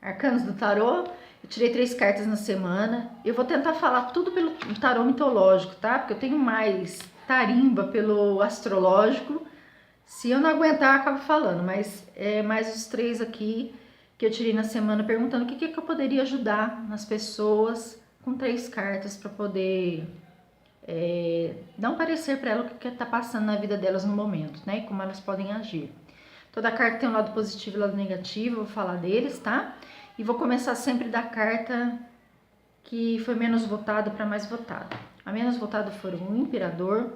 Arcanos do tarô. Eu tirei 3 cartas na semana. Eu vou tentar falar tudo pelo tarô mitológico, tá? Porque eu tenho mais tarimba pelo astrológico. Se eu não aguentar, eu acabo falando. Mas é mais os 3 aqui que eu tirei na semana, perguntando o que eu poderia ajudar nas pessoas com 3 cartas para poder dar um parecer para ela o que está passando na vida delas no momento, né? E como elas podem agir. Toda carta tem um lado positivo e um lado negativo, eu vou falar deles, tá? E vou começar sempre da carta que foi menos votada para mais votada. A menos votada foi o Imperador.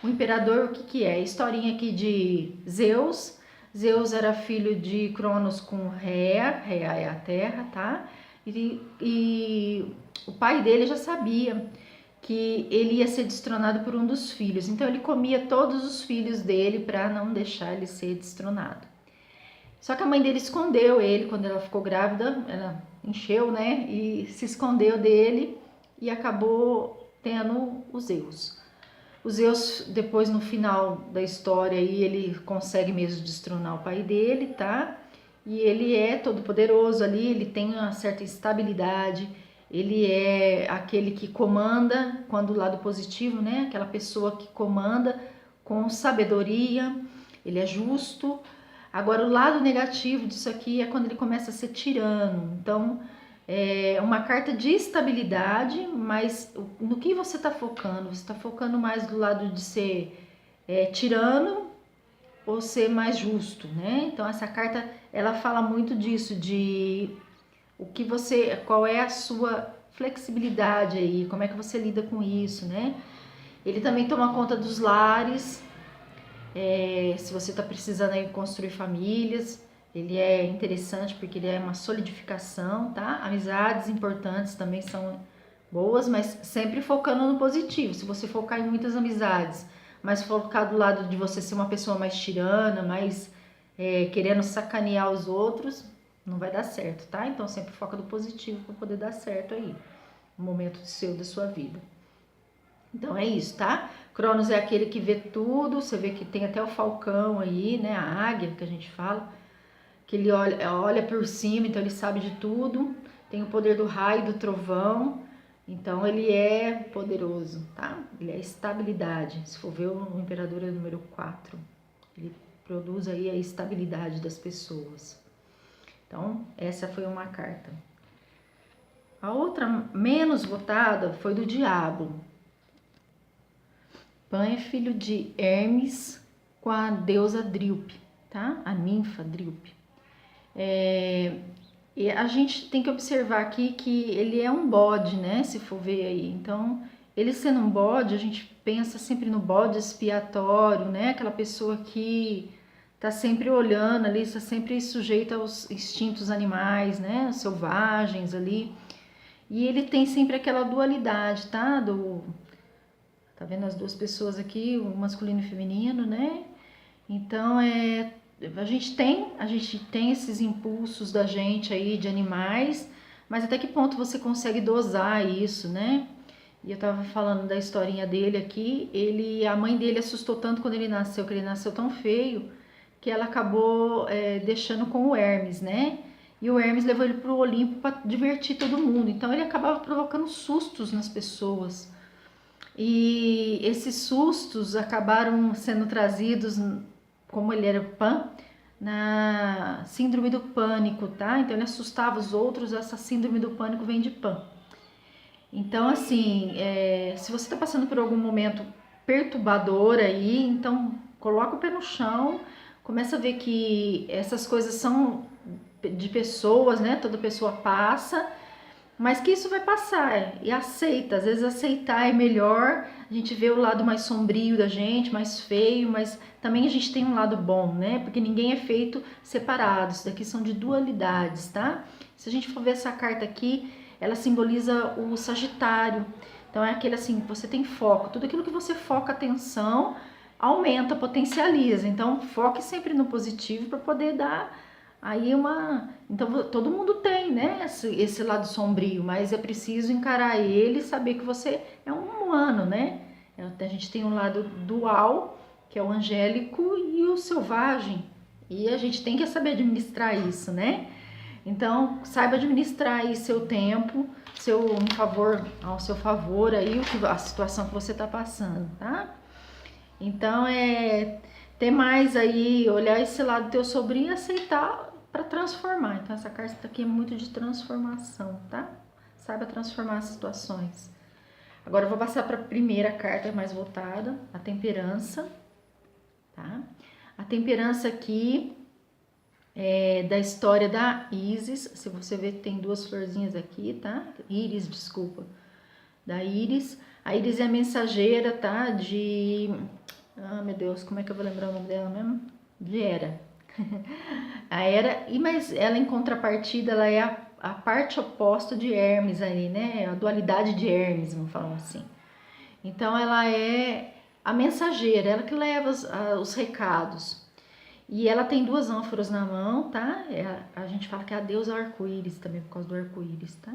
O Imperador, o que é? Historinha aqui de Zeus. Zeus era filho de Cronos com Rhea. Rhea é a terra, tá? E o pai dele já sabia que ele ia ser destronado por um dos filhos. Então ele comia todos os filhos dele para não deixar ele ser destronado. Só que a mãe dele escondeu ele quando ela ficou grávida, ela encheu, né? E se escondeu dele e acabou tendo os Zeus. O Zeus, depois no final da história, aí, ele consegue mesmo destronar o pai dele, tá? E ele é todo poderoso ali, ele tem uma certa estabilidade, ele é aquele que comanda, quando o lado positivo, né? Aquela pessoa que comanda com sabedoria, ele é justo. Agora, o lado negativo disso aqui é quando ele começa a ser tirano. Então, é uma carta de estabilidade, mas no que você está focando? Você está focando mais do lado de ser tirano ou ser mais justo, né? Então, essa carta, ela fala muito disso, de qual é a sua flexibilidade aí, como é que você lida com isso, né? Ele também toma conta dos lares, se você está precisando aí construir famílias, ele é interessante porque ele é uma solidificação, tá? Amizades importantes também são boas, mas sempre focando no positivo. Se você focar em muitas amizades, mas focar do lado de você ser uma pessoa mais tirana, mais querendo sacanear os outros, não vai dar certo, tá? Então sempre foca no positivo para poder dar certo aí, no momento da sua vida. Então é isso, tá? Cronos é aquele que vê tudo, você vê que tem até o falcão aí, né? A águia que a gente fala, que ele olha por cima, então ele sabe de tudo. Tem o poder do raio, do trovão, então ele é poderoso, tá? Ele é estabilidade. Se for ver, o Imperador é o número 4. Ele produz aí a estabilidade das pessoas. Então, essa foi uma carta. A outra menos votada foi do Diabo. Pan é filho de Hermes com a deusa Dríope, tá? A ninfa Dríope. E a gente tem que observar aqui que ele é um bode, né? Se for ver aí. Então, ele sendo um bode, a gente pensa sempre no bode expiatório, né? Aquela pessoa que tá sempre olhando ali, está sempre sujeita aos instintos animais, né? Os selvagens ali. E ele tem sempre aquela dualidade, tá? Tá vendo as duas pessoas aqui, o masculino e o feminino, né? Então, a gente tem esses impulsos da gente aí de animais, mas até que ponto você consegue dosar isso, né? E eu tava falando da historinha dele aqui, a mãe dele assustou tanto quando ele nasceu, que ele nasceu tão feio, que ela acabou deixando com o Hermes, né? E o Hermes levou ele pro Olimpo para divertir todo mundo, então ele acabava provocando sustos nas pessoas. E esses sustos acabaram sendo trazidos, como ele era Pan, na síndrome do pânico, tá? Então ele assustava os outros, essa síndrome do pânico vem de Pan. Então, assim, se você está passando por algum momento perturbador aí, então coloca o pé no chão, começa a ver que essas coisas são de pessoas, né? Toda pessoa passa, mas que isso vai passar e aceita. Às vezes aceitar é melhor. A gente vê o lado mais sombrio da gente, mais feio, mas também a gente tem um lado bom, né? Porque ninguém é feito separado. Isso daqui são de dualidades, tá? Se a gente for ver essa carta aqui, ela simboliza o Sagitário. Então é aquele assim, você tem foco. Tudo aquilo que você foca atenção aumenta, potencializa. Então foque sempre no positivo para poder dar aí então todo mundo tem, né, esse lado sombrio, mas é preciso encarar ele e saber que você é um humano, né? A gente tem um lado dual, que é o angélico, e o selvagem, e a gente tem que saber administrar isso, né? Então, saiba administrar aí seu tempo, ao seu favor aí, a situação que você tá passando, tá? Então, ter mais aí, olhar esse lado do teu sobrinho e aceitar para transformar. Então, essa carta aqui é muito de transformação, tá? Saiba transformar as situações. Agora eu vou passar para a primeira carta mais voltada, a temperança, tá? A temperança aqui é da história da Isis. Se você ver, tem duas florzinhas aqui, tá? Íris, desculpa. Da Íris. A Íris é a mensageira, tá? Ah, meu Deus, como é que eu vou lembrar o nome dela mesmo? De Hera. A Hera, mas ela em contrapartida, ela é a parte oposta de Hermes ali, né? A dualidade de Hermes, vamos falar assim. Então ela é a mensageira, ela que leva os recados. E ela tem duas ânforas na mão, tá? A gente fala que é a deusa arco-íris também, por causa do arco-íris, tá?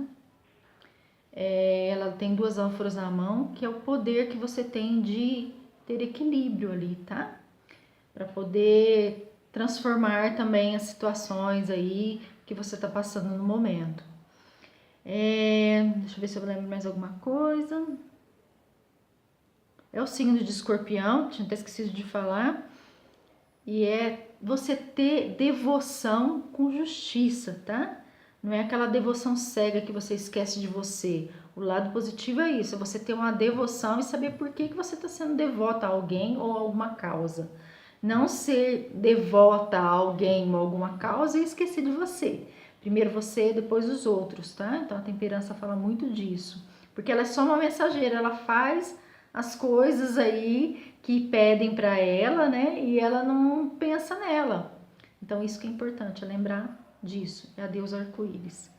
Ela tem duas ânforas na mão, que é o poder que você tem de ter equilíbrio ali, tá? Para poder transformar também as situações aí que você tá passando no momento. Deixa eu ver se eu lembro mais alguma coisa. É o signo de Escorpião, tinha até esquecido de falar. E é você ter devoção com justiça, tá? Não é aquela devoção cega que você esquece de você. O lado positivo é isso, é você ter uma devoção e saber por que você está sendo devota a alguém ou a alguma causa. Não ser devota a alguém ou alguma causa e esquecer de você. Primeiro você, depois os outros, tá? Então a temperança fala muito disso. Porque ela é só uma mensageira, ela faz as coisas aí que pedem para ela, né? E ela não pensa nela. Então isso que é importante, é lembrar disso. É a deusa arco-íris.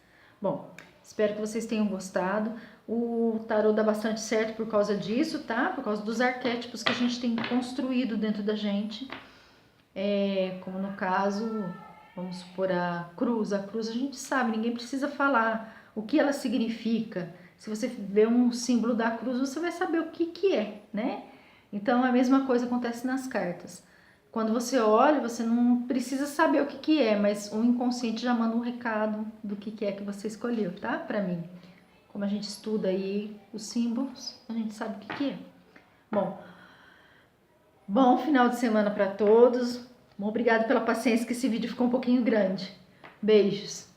Bom, espero que vocês tenham gostado. O tarô dá bastante certo por causa disso, tá? Por causa dos arquétipos que a gente tem construído dentro da gente. Como no caso, vamos supor a cruz. A cruz a gente sabe, ninguém precisa falar o que ela significa. Se você vê um símbolo da cruz, você vai saber o que é, né? Então a mesma coisa acontece nas cartas. Quando você olha, você não precisa saber o que é, mas o inconsciente já manda um recado do que é que você escolheu, tá? Pra mim. Como a gente estuda aí os símbolos, a gente sabe o que é. Bom final de semana para todos. Obrigado pela paciência que esse vídeo ficou um pouquinho grande. Beijos.